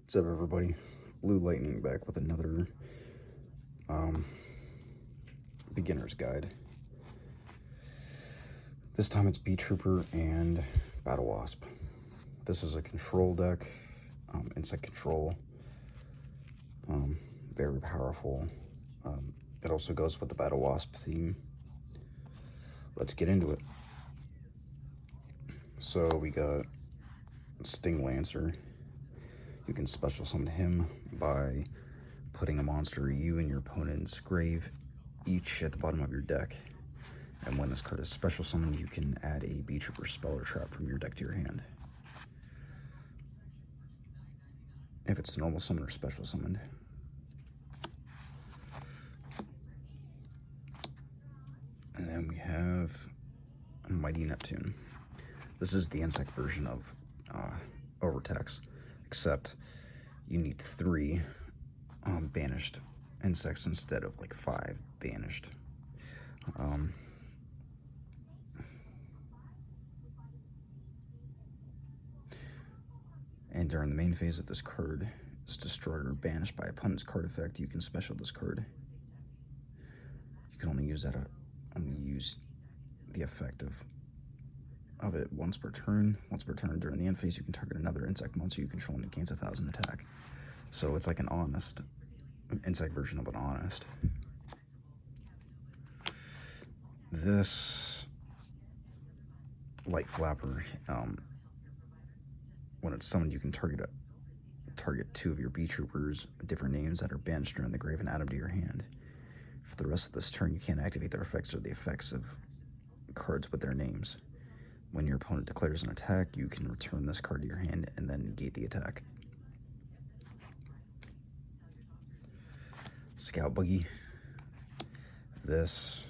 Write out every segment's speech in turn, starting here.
What's up, everybody? Blue Lightning back with another beginner's guide. This time it's Beetrooper and battlewasp. This is a control deck, insect control, very powerful. It also goes with the battlewasp theme. Let's get into it. So we got Sting Lancer. You can special summon him by putting a monster you and your opponent's grave each at the bottom of your deck. And when this card is special summoned, you can add a Beetrooper spell or trap from your deck to your hand. If it's normal summon or special summoned. And then we have Mighty Neptune. This is the insect version of Overtax, except you need 3 banished insects instead of like 5 banished. And during the main phase of this card is destroyed or banished by opponent's card effect, you can special this card. You can only use the effect of it once per turn. Once per turn during the end phase, you can target another insect monster you control and it gains 1,000 attack. So it's like an honest insect version of an honest. This light flapper, when it's summoned, you can target 2 of your Beetroopers, different names that are banished during the grave, and add them to your hand. For the rest of this turn, you can't activate their effects or the effects of cards with their names. When your opponent declares an attack, you can return this card to your hand and then negate the attack. Scout Buggy. This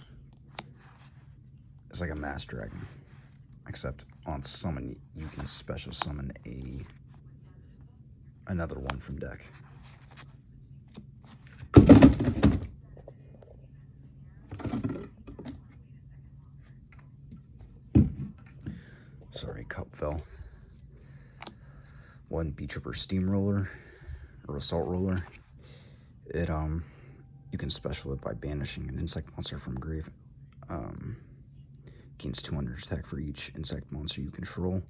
is like a mass dragon, except on summon you can special summon another one from deck. Sorry, cup fell. One Beetrooper Steamroller or Assault Roller. It you can special it by banishing an insect monster from grave. Gains 200 attack for each insect monster you control.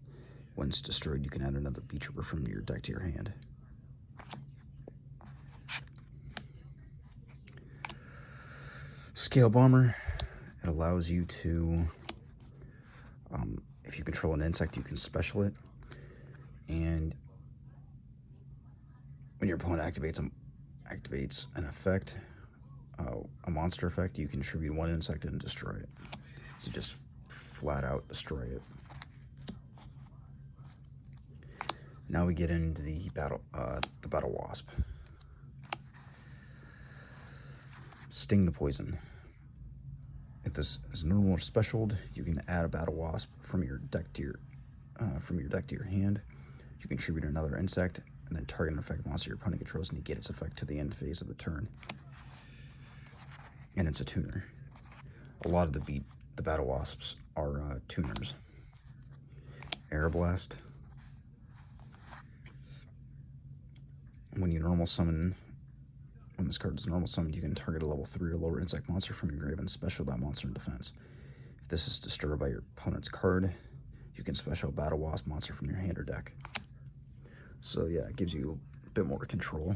When it's destroyed, you can add another Beetrooper from your deck to your hand. Scale Bomber. It allows you to, if you control an insect, you can special it. And when your opponent activates an effect, a monster effect, you can tribute 1 insect and destroy it. So just flat out destroy it. Now we get into the battlewasp. Sting the Poison. If this is normal or specialed, you can add a battlewasp from your deck to your hand. You can tribute another insect and then target an effect monster your opponent controls and negate its effect to the end phase of the turn. And it's a tuner. A lot of the battlewasps are tuners. Air Blast. When this card is normal summoned, you can target a level 3 or lower insect monster from your grave and special that monster in defense. If this is disturbed by your opponent's card, you can special battlewasp monster from your hand or deck. So yeah, it gives you a bit more control.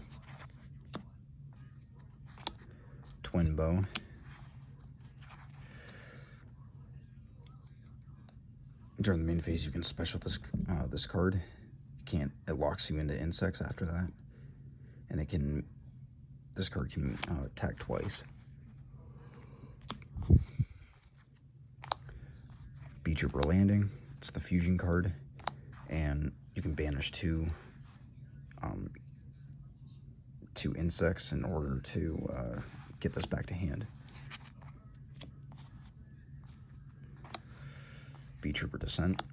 Twin Bow. During the main phase, you can special this card. It locks you into insects after that, and this card can attack twice. Beetrooper Landing. It's the fusion card, and you can banish 2 insects in order to get this back to hand. Beetrooper Descent.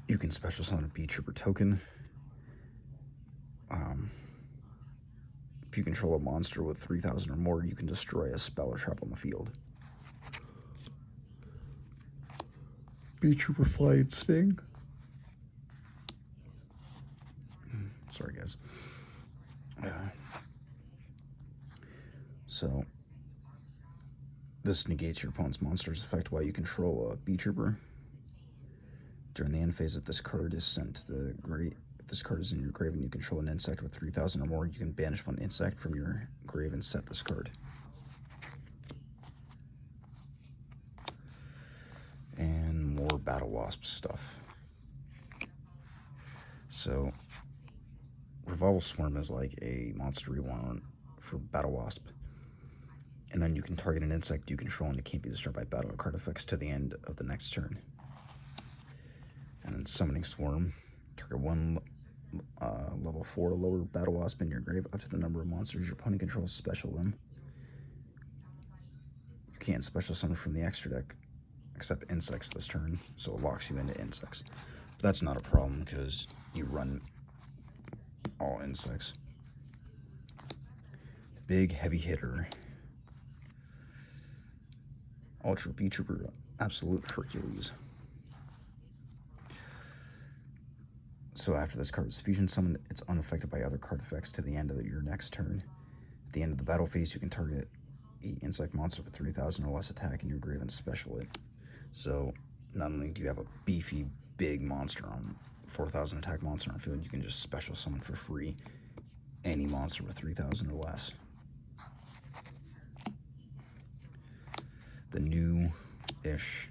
You can special summon a Beetrooper token. If you control a monster with 3,000 or more, you can destroy a spell or trap on the field. Beetrooper Flying Sting. Sorry, guys. So, this negates your opponent's monster's effect while you control a Beetrooper. During the end phase, if this card is sent to the grave, if this card is in your grave and you control an insect with 3,000 or more, you can banish one insect from your grave and set this card. And more battlewasp stuff. So, Revival Swarm is like a monster you want for battlewasp. And then you can target an insect you control and it can't be destroyed by battle or card effects to the end of the next turn. And then Summoning Swarm, target one level 4 or lower battlewasp in your grave up to the number of monsters your opponent controls, special them. You can't special summon from the extra deck except insects this turn, so it locks you into insects. But that's not a problem because you run all insects. The big heavy hitter, Ultra Beetrooper, Absolute Hercules. So after this card is fusion summoned, it's unaffected by other card effects to the end of your next turn. At the end of the battle phase, you can target an insect monster with 3,000 or less attack in your grave and special it. So not only do you have a beefy big monster on 4,000 attack monster on field, you can just special summon for free any monster with 3,000 or less. The new-ish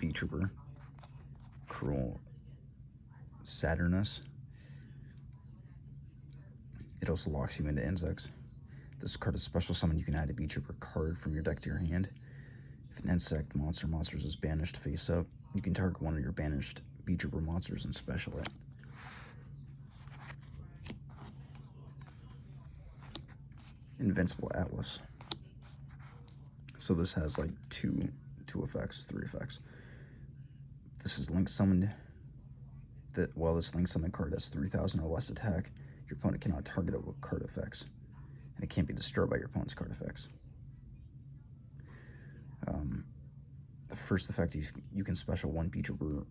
Beetrooper, Cruel Saturnus. It also locks you into insects. This card is special summon. You can add a Beetrooper card from your deck to your hand. If an insect monsters is banished face up, you can target one of your banished Beetrooper monsters and special it. Invincible Atlas. So this has like two effects, 3 effects. This is link summoned. That while this link summon card has 3,000 or less attack, your opponent cannot target it with card effects, and it can't be destroyed by your opponent's card effects. The first effect, you can special one Beetrooper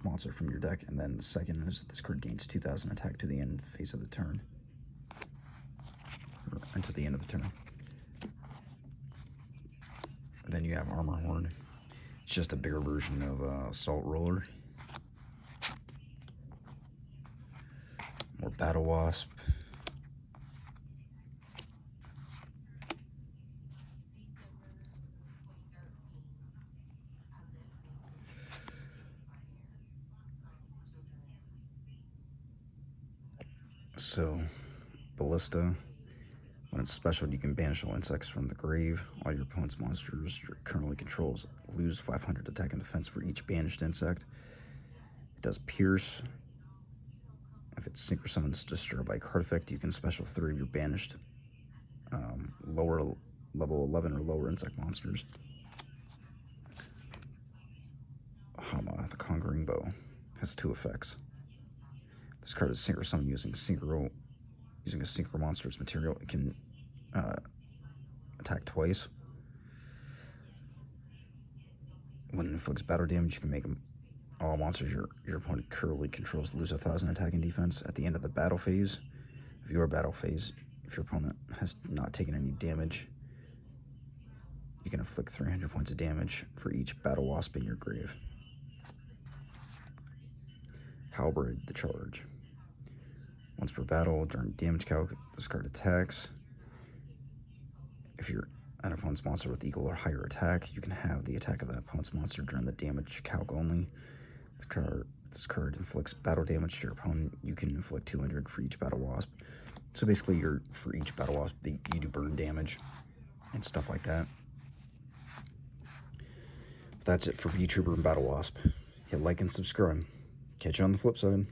monster from your deck, and then the second is this card gains 2,000 attack to the end phase of the turn, or until the end of the turn. And then you have Armor Horn. It's just a bigger version of Assault Roller. More battlewasp. So, Ballista. When it's special, you can banish all insects from the grave. All your opponent's monsters your currently controls lose 500 attack and defense for each banished insect. It does Pierce. If it's synchro summons destroyed by card effect, you can special 3 of your banished lower level 11 or lower insect monsters. Hama, the Conquering Bow, has 2 effects. This card is synchro summon using a synchro monster's material. It can attack twice. When it inflicts battle damage, you can make all monsters your opponent currently controls lose 1,000 attack and defense. At the end of the battle phase, if your opponent has not taken any damage, you can inflict 300 points of damage for each battlewasp in your grave. Halberd the Charge. Once per battle, during damage calc, this card attacks. If you're an opponent's monster with equal or higher attack, you can have the attack of that opponent's monster during the damage calc only. This card inflicts battle damage to your opponent. You can inflict 200 for each battlewasp. So basically, for each battlewasp, you do burn damage and stuff like that. That's it for Beetrooper and battlewasp. Hit like and subscribe. Catch you on the flip side.